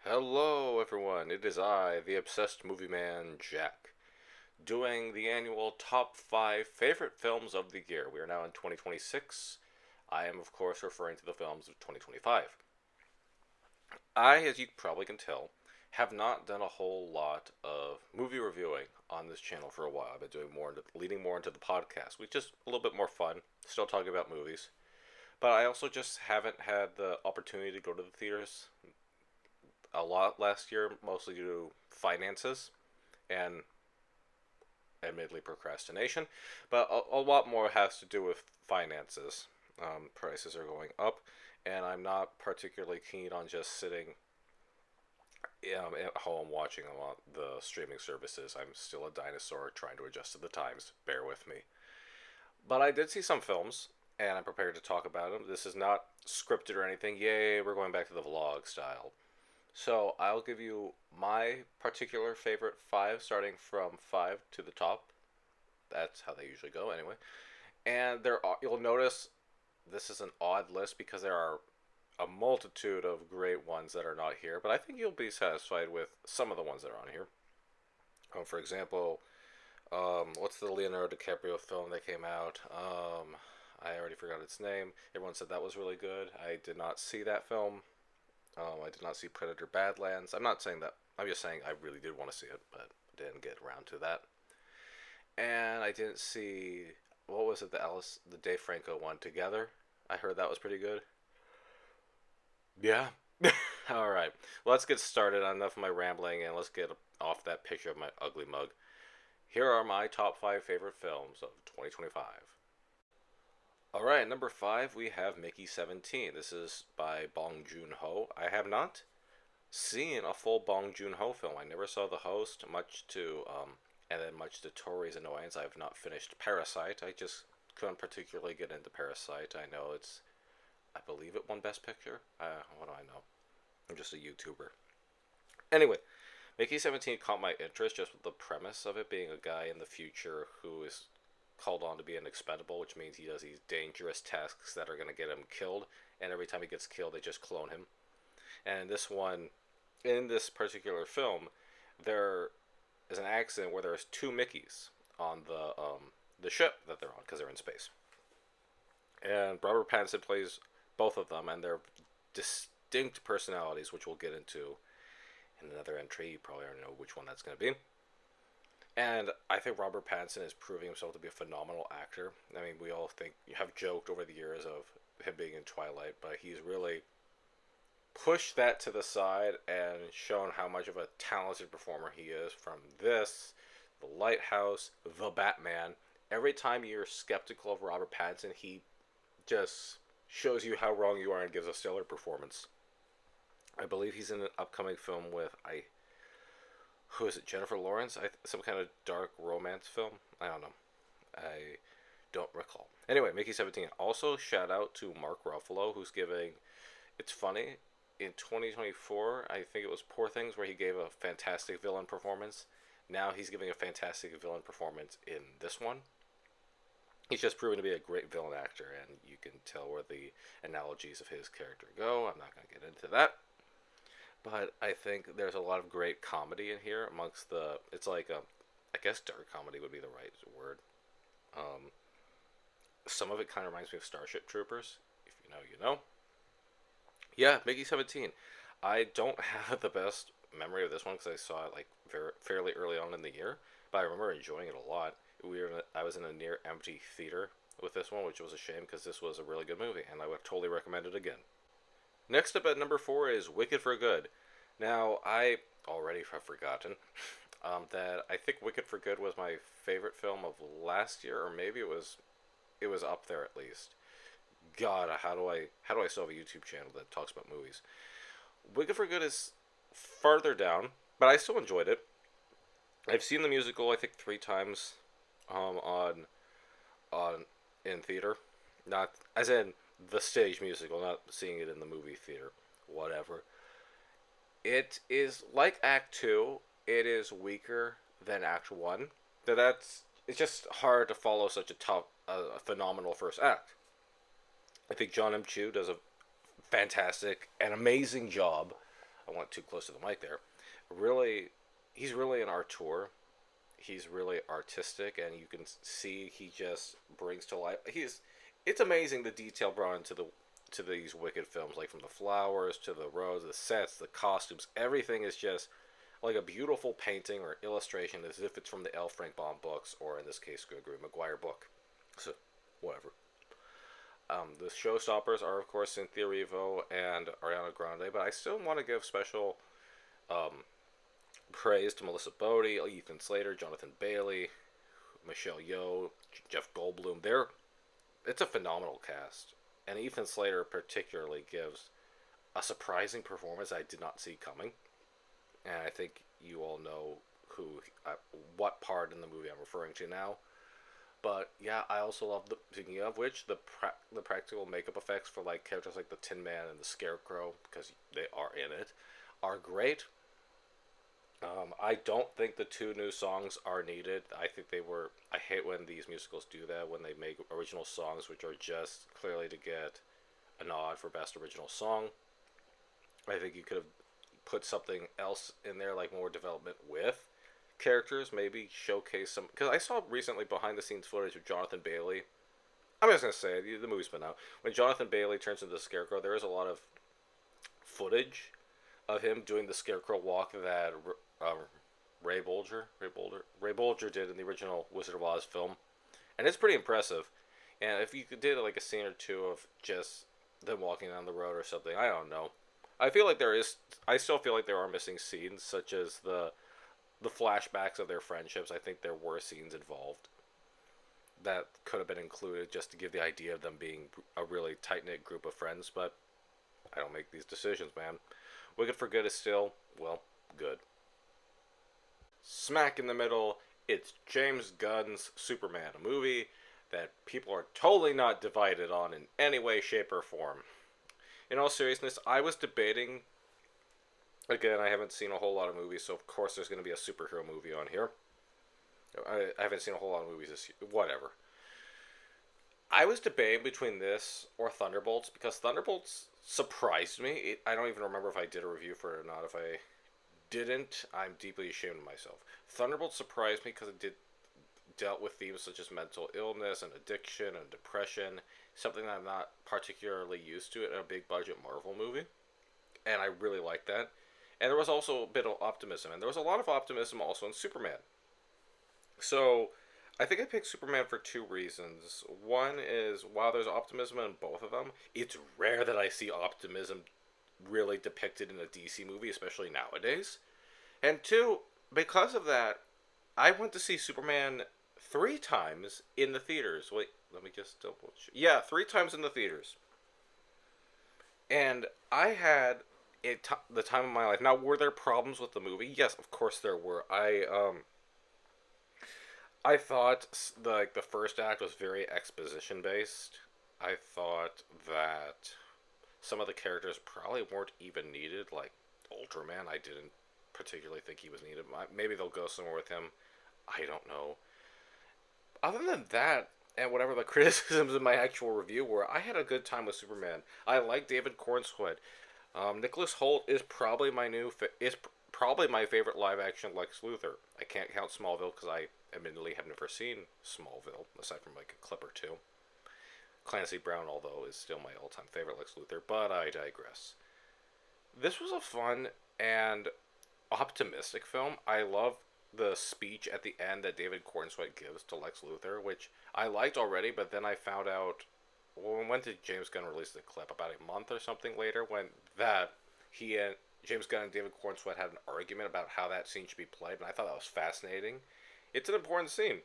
Hello, everyone. It is I, the obsessed movie man, Jack, doing the annual top 5 favorite films of the year. We are now in 2026. I am, of course, referring to the films of 2025. I, as you probably can tell, have not done a whole lot of movie reviewing on this channel for a while. I've been doing leading more into the podcast, which is a little bit more fun. Still talking about movies, but I also just haven't had the opportunity to go to the theaters a lot last year, mostly due to finances and admittedly procrastination, but a lot more has to do with finances. Prices are going up, and I'm not particularly keen on just sitting at home watching them on the streaming services. I'm still a dinosaur trying to adjust to the times. Bear with me. But I did see some films, and I'm prepared to talk about them. This is not scripted or anything. Yay, we're going back to the vlog style. So I'll give you my particular favorite five, starting from five to the top. That's how they usually go, anyway. And you'll notice this is an odd list because there are a multitude of great ones that are not here, but I think you'll be satisfied with some of the ones that are on here. For example, what's the Leonardo DiCaprio film that came out? I already forgot its name. Everyone said that was really good. I did not see that film. I did not see Predator Badlands. I'm not saying that. I'm just saying I really did want to see it, but didn't get around to that. And I didn't see what was it, the Dave Franco one, Together. I heard that was pretty good. Yeah. All right. Well, let's get started. Enough of my rambling, and let's get off that picture of my ugly mug. Here are my top five favorite films of 2025. All right, number five, we have Mickey 17. This is by Bong Joon Ho. I have not seen a full Bong Joon Ho film. I never saw The Host, and then much to Tori's annoyance, I have not finished Parasite. I just couldn't particularly get into Parasite. I believe it won Best Picture. What do I know? I'm just a YouTuber. Anyway, Mickey 17 caught my interest just with the premise of it being a guy in the future who is called on to be an expendable, which means he does these dangerous tasks that are going to get him killed, and every time he gets killed, they just clone him. And in this particular film, there is an accident where there's two Mickeys on the ship that they're on because they're in space, and Robert Pattinson plays both of them, and they're distinct personalities, which we'll get into in another entry. You probably already know which one that's going to be. And I think Robert Pattinson is proving himself to be a phenomenal actor. I mean, we all think you have joked over the years of him being in Twilight, but he's really pushed that to the side and shown how much of a talented performer he is from this, The Lighthouse, The Batman. Every time you're skeptical of Robert Pattinson, he just shows you how wrong you are and gives a stellar performance. I believe he's in an upcoming film with who is it? Jennifer Lawrence? Some kind of dark romance film. I don't know. I don't recall. Anyway, Mickey 17. Also, shout out to Mark Ruffalo, who's giving. It's funny. In 2024, I think it was Poor Things, where he gave a fantastic villain performance. Now he's giving a fantastic villain performance in this one. He's just proven to be a great villain actor, and you can tell where the analogies of his character go. I'm not going to get into that. But I think there's a lot of great comedy in here amongst the. It's like I guess dark comedy would be the right word. Um, some of it kind of reminds me of Starship Troopers. If you know, you know. Yeah, Mickey 17. I don't have the best memory of this one because I saw it like fairly early on in the year, but I remember enjoying it a lot. I was in a near empty theater with this one, which was a shame because this was a really good movie, and I would totally recommend it again. Next up at number four is Wicked for Good. Now, I already have forgotten that I think Wicked for Good was my favorite film of last year, or maybe it was up there at least. God, how do I still have a YouTube channel that talks about movies? Wicked for Good is farther down, but I still enjoyed it. I've seen the musical I think three times, on in theater, not as in the stage musical, not seeing it in the movie theater. Whatever. It is like Act Two. It is weaker than Act One. That's it's just hard to follow such a phenomenal first act. I think John M. Chu does a fantastic and amazing job I went too close to the mic there. Really, he's really an auteur. He's really artistic, and you can see he just brings to life. It's amazing the detail brought into to these Wicked films, like from the flowers to the roads, the sets, the costumes. Everything is just like a beautiful painting or illustration, as if it's from the L. Frank Baum books, or in this case, Gregory Maguire book. So, whatever. The showstoppers are, of course, Cynthia Erivo and Ariana Grande, but I still want to give special um, praise to Melissa Bodie, Ethan Slater, Jonathan Bailey, Michelle Yeoh, Jeff Goldblum. It's a phenomenal cast, and Ethan Slater particularly gives a surprising performance I did not see coming. And I think you all know who, what part in the movie I'm referring to now. But yeah, I also love speaking of which, the practical makeup effects for like characters like the Tin Man and the Scarecrow, because they are in it, are great. I don't think the two new songs are needed. I think they were. I hate when these musicals do that, when they make original songs which are just clearly to get a nod for best original song. I think you could have put something else in there, like more development with characters, maybe showcase some. Because I saw recently behind the scenes footage of Jonathan Bailey. I'm just gonna say it, the movie's been out. When Jonathan Bailey turns into the Scarecrow, there is a lot of footage of him doing the Scarecrow walk that um, Ray Bolger did in the original Wizard of Oz film, and it's pretty impressive. And if you did like a scene or two of just them walking down the road or something, I don't know. I feel like there is. I still feel like there are missing scenes, such as the flashbacks of their friendships. I think there were scenes involved that could have been included just to give the idea of them being a really tight knit group of friends. But I don't make these decisions, man. Wicked for Good is still, well, good. Smack in the middle, it's James Gunn's Superman, a movie that people are totally not divided on in any way, shape, or form. In all seriousness, I was debating. Again, I haven't seen a whole lot of movies, so of course there's going to be a superhero movie on here. I haven't seen a whole lot of movies this year. Whatever. I was debating between this or Thunderbolts, because Thunderbolts surprised me. I don't even remember if I did a review for it or not. If I didn't, I'm deeply ashamed of myself. Thunderbolts surprised me because it dealt with themes such as mental illness and addiction and depression, something that I'm not particularly used to in a big budget Marvel movie. And I really liked that. And there was also a bit of optimism, and there was a lot of optimism also in Superman. So, I think I picked Superman for two reasons. One is, while there's optimism in both of them, it's rare that I see optimism really depicted in a DC movie, especially nowadays. And two, because of that, I went to see Superman 3 times in the theaters. Wait, let me just double check. Yeah, 3 times in the theaters. And I had the time of my life. Now, were there problems with the movie? Yes, of course there were. I thought the first act was very exposition based. I thought that some of the characters probably weren't even needed. Like Ultraman, I didn't particularly think he was needed. Maybe they'll go somewhere with him. I don't know. Other than that, and whatever the criticisms in my actual review were, I had a good time with Superman. I like David Cornsweet. Nicholas Hoult is probably probably my favorite live action Lex Luthor. I can't count Smallville because I admittedly have never seen Smallville aside from like a clip or two. Clancy Brown, although, is still my all-time favorite Lex Luthor, but I digress. This was a fun and optimistic film. I love the speech at the end that David Cornsweet gives to Lex Luthor, which I liked already, but then I found out, well, when did James Gunn release the clip? About a month or something later, when that he and James Gunn and David Cornsweet had an argument about how that scene should be played, and I thought that was fascinating. It's an important scene.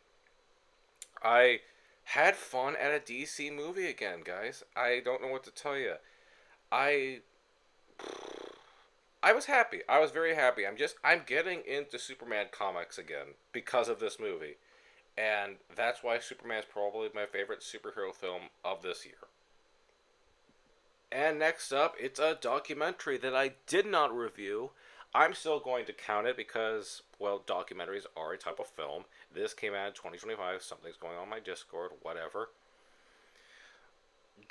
I had fun at a DC movie again, guys. I don't know what to tell you. I I was happy. I was very happy. I'm getting into Superman comics again because of this movie. And that's why Superman is probably my favorite superhero film of this year. And next up, it's a documentary that I did not review. I'm still going to count it because, well, documentaries are a type of film. This came out in 2025. Something's going on my Discord, whatever.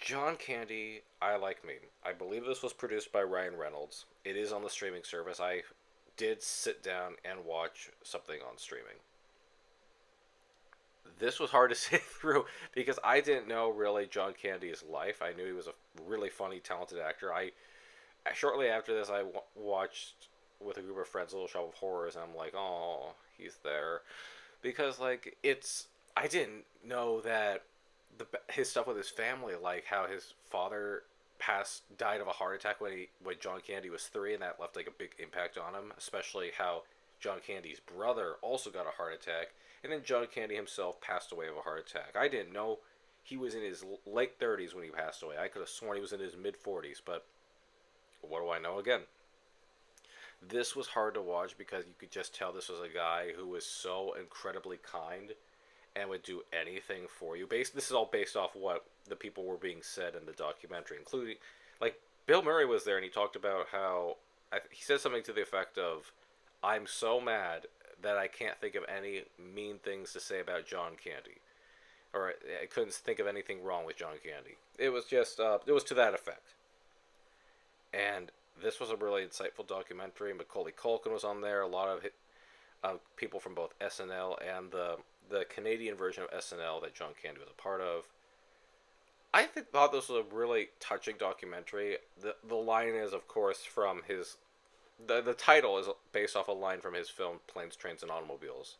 John Candy, I Like Me. I believe this was produced by Ryan Reynolds. It is on the streaming service. I did sit down and watch something on streaming. This was hard to sit through because I didn't know really John Candy's life. I knew he was a really funny, talented actor. I shortly after this, watched with a group of friends Little Shop of Horrors, and I'm like, oh, he's there, because like it's I didn't know that his stuff with his family, like how his father died of a heart attack when John Candy was 3, and that left like a big impact on him. Especially how John Candy's brother also got a heart attack, and then John Candy himself passed away of a heart attack. I didn't know he was in his late 30s when he passed away. I could have sworn he was in his mid 40s, but what do I know again? This was hard to watch because you could just tell this was a guy who was so incredibly kind and would do anything for you. This is all based off what the people were being said in the documentary, including like Bill Murray was there and he talked about how he said something to the effect of, "I'm so mad that I can't think of any mean things to say about John Candy, or I couldn't think of anything wrong with John Candy." It was just it was to that effect. And this was a really insightful documentary. Macaulay Culkin was on there. A lot of people from both SNL and the Canadian version of SNL that John Candy was a part of. Thought this was a really touching documentary. The line is, of course, from his. The title is based off a line from his film Planes, Trains, and Automobiles.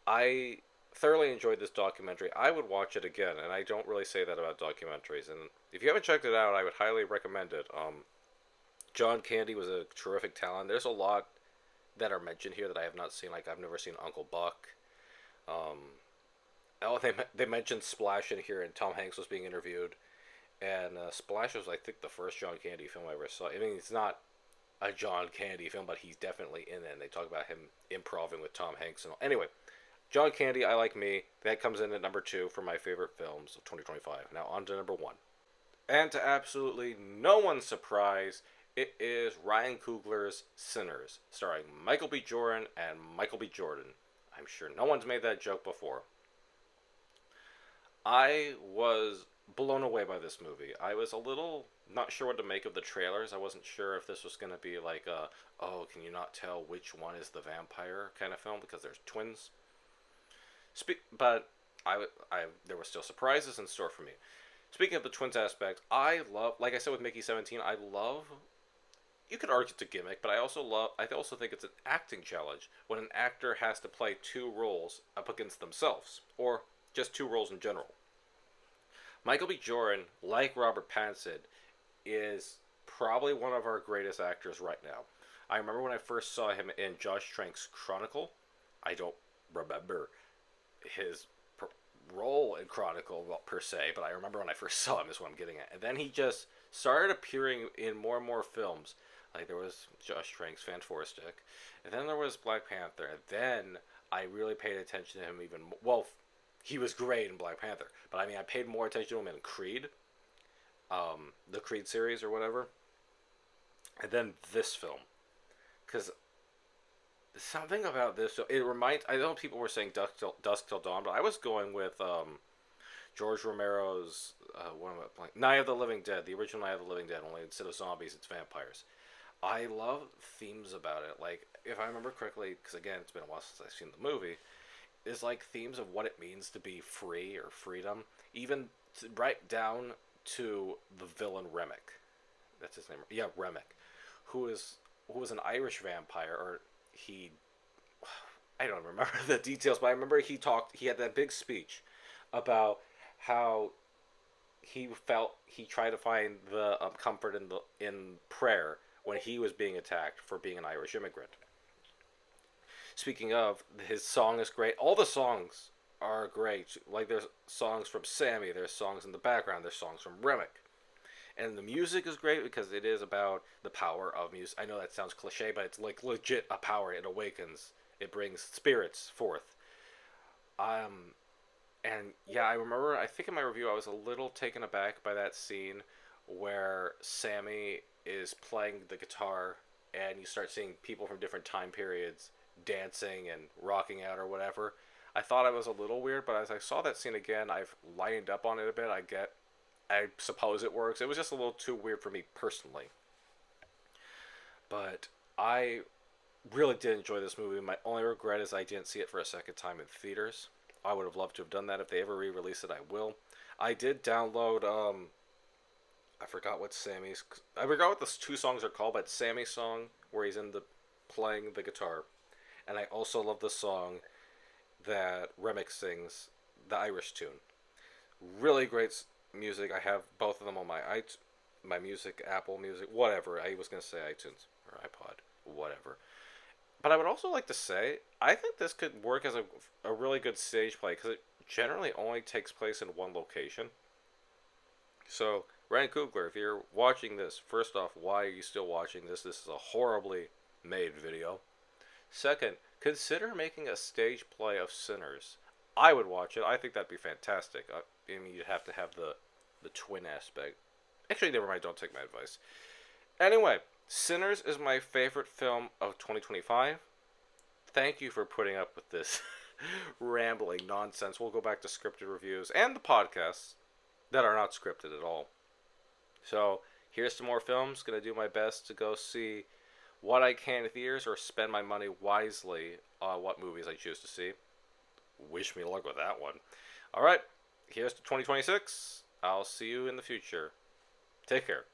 I thoroughly enjoyed this documentary. I would watch it again, and I don't really say that about documentaries. And if you haven't checked it out, I would highly recommend it. John Candy was a terrific talent. There's a lot that are mentioned here that I have not seen. Like I've never seen Uncle Buck. Um, they mentioned Splash in here, and Tom Hanks was being interviewed. And Splash was, I think, the first John Candy film I ever saw. I mean, it's not a John Candy film, but he's definitely in it. And they talk about him improving with Tom Hanks and all. Anyway, John Candy, I Like Me. That comes in at number 2 for my favorite films of 2025. Now on to number 1. And to absolutely no one's surprise, it is Ryan Coogler's Sinners, starring Michael B. Jordan and Michael B. Jordan. I'm sure no one's made that joke before. I was blown away by this movie. I was a little not sure what to make of the trailers. I wasn't sure if this was going to be like a, oh, can you not tell which one is the vampire kind of film because there's twins. But there were still surprises in store for me. Speaking of the twins aspect, I love, like I said with Mickey 17, I love, you could argue it's a gimmick, but I also think it's an acting challenge when an actor has to play two roles up against themselves, or just two roles in general. Michael B. Jordan, like Robert Pattinson, is probably one of our greatest actors right now. I remember when I first saw him in Josh Trank's Chronicle. I don't remember his role in Chronicle, well, per se, but I remember when I first saw him is what I'm getting at. And then he just started appearing in more and more films. Like there was Josh Trank's Fantastic, and then there was Black Panther. And then I really paid attention to him even more. Well, he was great in Black Panther, but I mean I paid more attention to him in Creed, the Creed series or whatever, and then this film, because something about this. So it reminds. I know people were saying Dusk Till Dawn, but I was going with George Romero's what am I playing? Night of the Living Dead, the original Night of the Living Dead. Only instead of zombies, it's vampires. I love themes about it. Like if I remember correctly, because again, it's been a while since I've seen the movie. Is like themes of what it means to be free or freedom, even right down to the villain Remick. That's his name. Yeah, Remick, who was an Irish vampire, or he I don't remember the details, but I remember he had that big speech about how he tried to find the comfort in prayer when he was being attacked for being an Irish immigrant. Speaking of, his song is great. All the songs are great. Like there's songs from Sammy, there's songs in the background, there's songs from Remick. And the music is great because it is about the power of music. I know that sounds cliche, but it's like legit a power. It awakens. It brings spirits forth. And yeah, I remember, I think in my review I was a little taken aback by that scene where Sammy is playing the guitar and you start seeing people from different time periods dancing and rocking out or whatever. I thought it was a little weird, but as I saw that scene again, I've lightened up on it a bit. I get I suppose it works. It was just a little too weird for me personally. But I really did enjoy this movie. My only regret is I didn't see it for a second time in theaters. I would have loved to have done that. If they ever re-release it, I will. I did download. I forgot what Sammy's. I forgot what the two songs are called, but Sammy's song where he's in the playing the guitar, and I also love the song that Remix sings, the Irish tune. Really great music. I have both of them on my music, Apple Music, whatever. I was gonna say iTunes or iPod, whatever. But I would also like to say, I think this could work as a really good stage play because it generally only takes place in one location. So, Ryan Coogler, if you're watching this, first off, why are you still watching this? This is a horribly made video. Second, consider making a stage play of Sinners. I would watch it. I think that'd be fantastic. I mean, you'd have to have the twin aspect. Actually, never mind. Don't take my advice. Anyway, Sinners is my favorite film of 2025. Thank you for putting up with this rambling nonsense. We'll go back to scripted reviews and the podcasts that are not scripted at all. So, here's some more films. Gonna do my best to go see what I can in theaters or spend my money wisely on what movies I choose to see. Wish me luck with that one. Alright, here's to 2026. I'll see you in the future. Take care.